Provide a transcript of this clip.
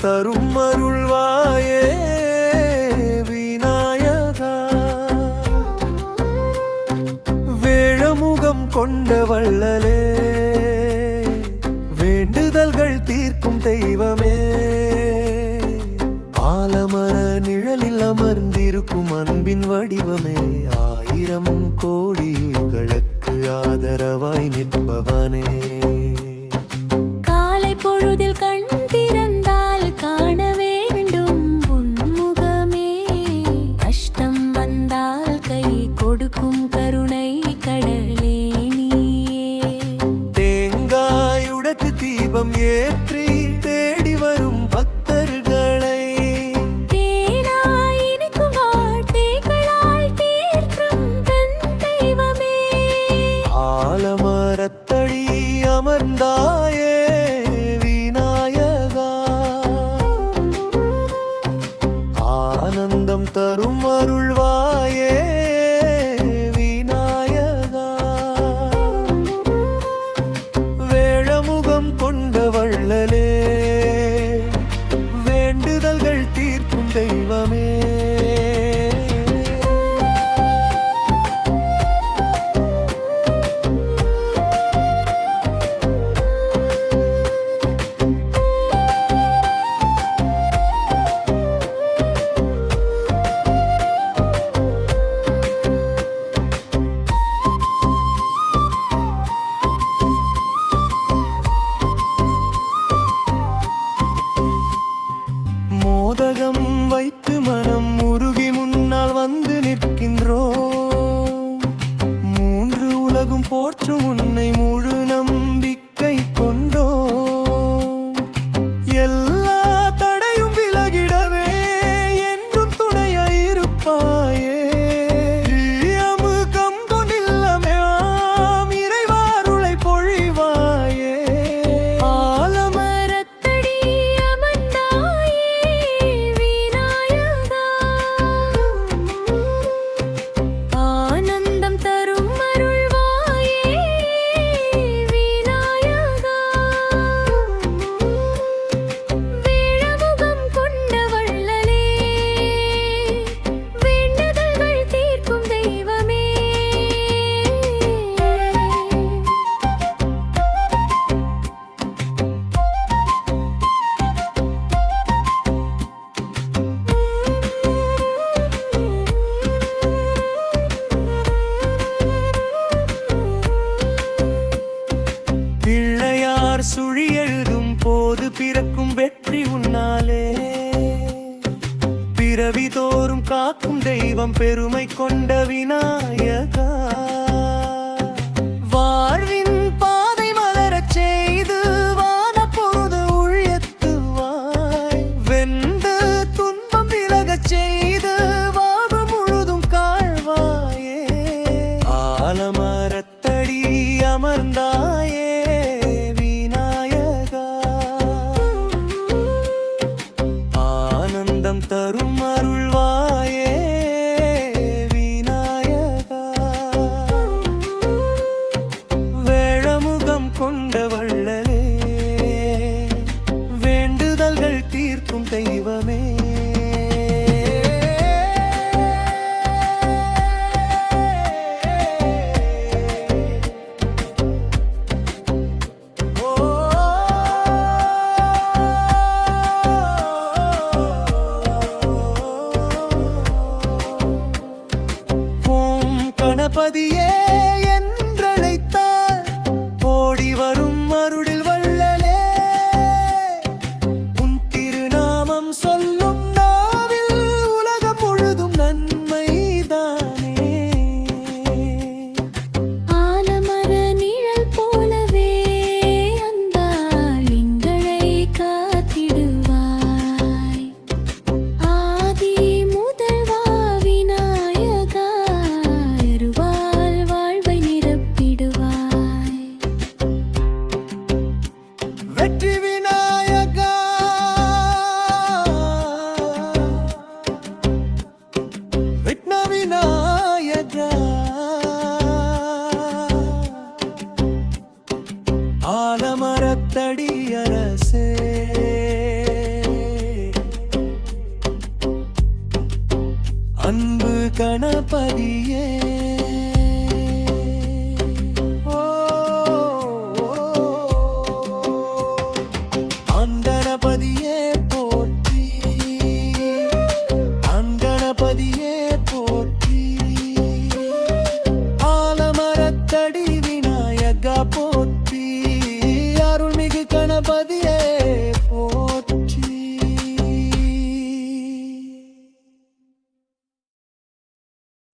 தரும் அருள்வாயே விநாயகா. வேழமுகம் கொண்ட வள்ளலே, வேண்டுதல்கள் தீர்க்கும் தெய்வமே, ஆலமர நிழலில் அமர்ந்திருக்கும் அன்பின் வடிவமே, ஆயிரம் கோடிகளுக்கு ஆதரவாய் நிற்பவனே. காலை பொழுதில் கண் திறந்தால் காண வேண்டும் உன்முகமே, கஷ்டம் வந்தால் கை கொடுக்கும் கருணை கடலே நீயே. தேங்காயுடத்து தீபம் ஏற்றி தேடி வரும் பக்தர்களை தேனாய் இனிக்கும் வார்த்தைகளால் தீர்க்கும் தன் தெய்வமே, ஆலமரத்தடி அமர்ந்தாயே விநாயகா. ஆனந்தம் தரும் அருள்வாயே விநாயகா. வேழமுகம் கொண்ட வள்ளலே, வேண்டுதல்கள் தீர்க்கும் தெய்வமே. மோதகம் வைத்து மனம் உருகி முன்னால் வந்து நிற்கின்றோம். மூன்று உலகும் போற்றும் உன்னை முழு நம்பிக்கை கொண்டோம். எல்லா தடையும் விலகிடவே என்றும் துணையாயிருப்பாயே. அமுகம் கொண்டில்லமையாம் இறைவாருளை பொழிவாயே. ஆலமரத்தடி அமர்ந்தாயே விநாயகா, ஆனந்தம் தரும் அருள்வாயே விநாயகா. வேழமுகம் கொண்ட வள்ளலே, வேண்டுதல்கள் தீர்க்கும் தெய்வமே. பிள்ளையார் சுழி எழுதும் போது பிறக்கும் வெற்றி உன்னாலே. பிறவி தோறும் காக்கும் தெய்வம் பெருமை கொண்ட விநாயகா. வாழ்வின் பாதை மலரச் செய்து வானப்பொழுது உழியத்துவாய். வெந்து துன்பம் விலகச் செய்து வாழ்வு முழுதும் காழ்வாயே. ஆலமரத்தடி அமர்ந்தாயே விநாயகா. ஆனந்தம் தரும் அருள்வாயே விநாயகா. வேழமுகம் கொண்ட வள்ளலே, வேண்டுதல்கள் தீர்க்கும் தெய்வமே. கணபதியே